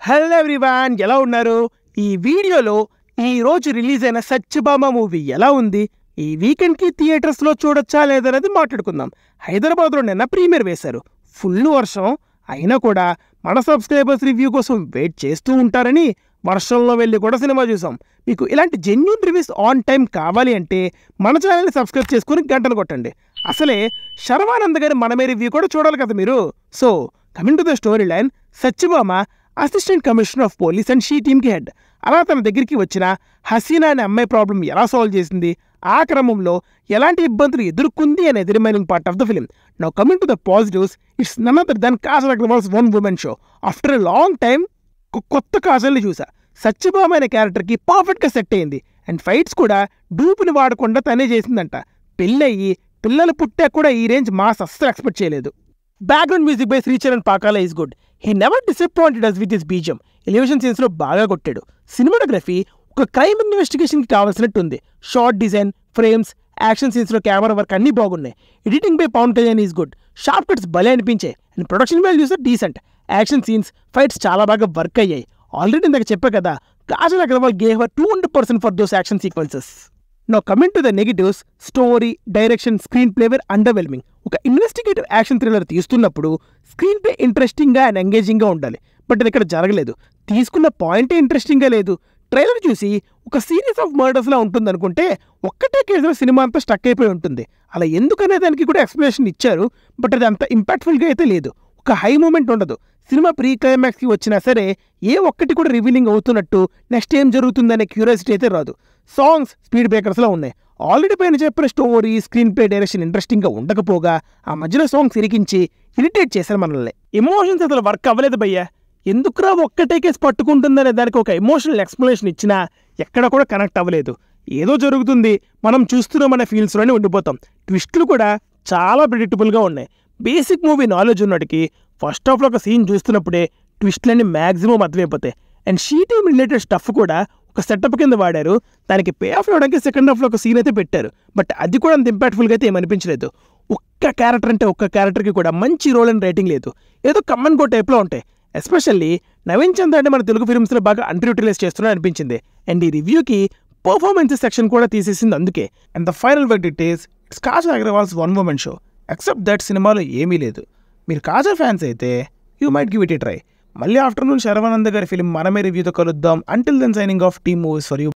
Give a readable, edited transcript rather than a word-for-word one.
Hello everyone, ఎలా ఉన్నారు? ఈ వీడియోలో ఈ రోజు రిలీజ్ అయిన సత్యభామ మూవీ ఎలా ఉంది, ఈ వీకెండ్కి థియేటర్స్లో చూడొచ్చా లేదనేది మాట్లాడుకుందాం. హైదరాబాద్లో నిన్న ప్రీమియర్ వేశారు. ఫుల్ వర్షం అయినా కూడా మన సబ్స్క్రైబర్స్ రివ్యూ కోసం వెయిట్ చేస్తూ ఉంటారని వర్షంలో వెళ్ళి కూడా సినిమా చూసాం. మీకు ఇలాంటి జెన్యూన్ రివ్యూస్ ఆన్ టైం కావాలి అంటే మన ఛానల్ని సబ్స్క్రైబ్ చేసుకుని గంటను కొట్టండి. అసలే శర్వానంద్ గారి మనమే రివ్యూ కూడా చూడాలి కదా మీరు. So coming to the story line, Satyabhama assistant commissioner of police and she టీమ్కి హెడ్. అలా తన దగ్గరికి వచ్చిన హసీనా అనే అమ్మాయి ప్రాబ్లం ఎలా సాల్వ్ చేసింది, ఆ క్రమంలో ఎలాంటి ఇబ్బందులు ఎదుర్కొంది అనేది remaining part of the film. Now coming to the positives, it's none other than Kajal Agarwal's one woman show. After a long time కొత్త కాజల్ని చూసా. సత్యభామ అనే క్యారెక్టర్కి పర్ఫెక్ట్గా సెట్ అయింది. అండ్ ఫైట్స్ కూడా డూపుని వాడకుండా తనే చేసిందంట. పెళ్ళయ్యి పిల్లలు పుట్టా కూడా ఈ రేంజ్ మాస్ అస్సలు ఎక్స్పెక్ట్ చేయలేదు. Background music by Sricharan Pakala is good. He never disappointed us with his బీజం. ఎలివేషన్ సీన్స్లో బాగా కొట్టాడు. సినిమాటోగ్రఫీ ఒక క్రైమ్ ఇన్వెస్టిగేషన్కి కావాల్సినట్టు ఉంది. షార్ట్ డిజైన్, ఫ్రేమ్స్, యాక్షన్ సీన్స్లో కెమెరా వర్క్ అన్నీ బాగున్నాయి. Editing by Pawan Kalyan is good. Sharp cuts భలే అనిపించాయి. And production values decent. Action scenes, fights చాలా బాగా వర్క్ అయ్యాయి. ఆల్రెడీ ఇందాక చెప్పా కదా, Kajal Aggarwal gave her 200% for those action sequences. Now coming to the negatives, story, direction, screenplay were underwhelming. ఒక investigative action thriller తీస్తున్నప్పుడు స్క్రీన్ ప్లే ఇంట్రెస్టింగ్గా and ఎంగేజింగ్గా ఉండాలి. బట్ అది ఇక్కడ జరగలేదు. తీసుకున్న పాయింటే ఇంట్రెస్టింగ్గా లేదు. ట్రైలర్ చూసి ఒక సీరీస్ ఆఫ్ మర్డర్స్లా ఉంటుంది అనుకుంటే ఒక్కటే కేసులో సినిమా అంతా స్టక్ అయిపోయి ఉంటుంది. అలా ఎందుకనే దానికి కూడా ఎక్స్ప్లెనేషన్ ఇచ్చారు. బట్ అది అంత ఇంపాక్ట్ఫుల్గా అయితే లేదు. ఒక హై మూమెంట్ ఉండదు. సినిమా ప్రీ క్లైమాక్స్కి వచ్చినా సరే ఏ ఒక్కటి కూడా రివీలింగ్ అవుతున్నట్టు నెక్స్ట్ ఏం జరుగుతుందనే క్యూరియాసిటీ అయితే రాదు. సాంగ్స్ స్పీడ్ బ్రేకర్స్లో ఉన్నాయి. ఆల్రెడీ పైన చెప్పిన స్టోరీ, స్క్రీన్ ప్లే, డైరెక్షన్ ఇంట్రెస్టింగ్గా ఉండకపోగా ఆ మధ్యలో సాంగ్స్ ఇరికించి ఇరిటేట్ చేశారు మనల్ని. ఎమోషన్స్ అసలు వర్క్ అవ్వలేదు భయ్యా. ఎందుకురా ఒక్కటే కేసు పట్టుకుంటుందనే దానికి ఒక ఎమోషనల్ ఎక్స్ప్లెనేషన్ ఇచ్చినా ఎక్కడ కూడా కనెక్ట్ అవ్వలేదు. ఏదో జరుగుతుంది, మనం చూస్తున్నామనే ఫీల్స్లోనే ఉండిపోతాం. ట్విస్టులు కూడా చాలా ప్రిడిక్టబుల్గా ఉన్నాయి. బేసిక్ మూవీ నాలెడ్జ్ ఉన్నటికి ఫస్ట్ హాఫ్లో ఒక సీన్ చూస్తున్నప్పుడే ట్విస్ట్లన్నీ మ్యాక్సిమం అర్థమైపోతాయి. And she team related stuff కూడా ఒక సెటప్ కింద వాడారు. దానికి పే ఆఫ్ ఇవ్వడానికి సెకండ్ హాఫ్లో ఒక సీన్ అయితే పెట్టారు. బట్ అది కూడా అంత ఇంపాక్ట్ఫుల్గా అయితే ఏమనిపించలేదు. ఒక్క క్యారెక్టర్ అంటే ఒక్క క్యారెక్టర్కి కూడా మంచి రోల్ అండ్ రైటింగ్ లేదు. ఏదో కమ్మన్ గో టైప్లో ఉంటాయి. ఎస్పెషల్లీ నవీన్ చంద్ర అంటే మన తెలుగు ఫిల్మ్స్లో బాగా అండర్ యూటిలైజ్ చేస్తున్నా అనిపించింది. అండ్ ఈ రివ్యూకి పర్ఫార్మెన్సెస్ సెక్షన్ కూడా తీసేసింది అందుకే. And the final verdict is it's Kajal Agarwal's one woman show. Except that సినిమాలో ఏమీ లేదు. మీరు కాజల్ ఫ్యాన్స్ అయితే you might give it a try. మళ్ళీ ఆఫ్టర్నూన్ శర్వానంద్ గారి ఫిలిం మనమే రివ్యూతో కలుద్దాం. Until then signing off team movies for you.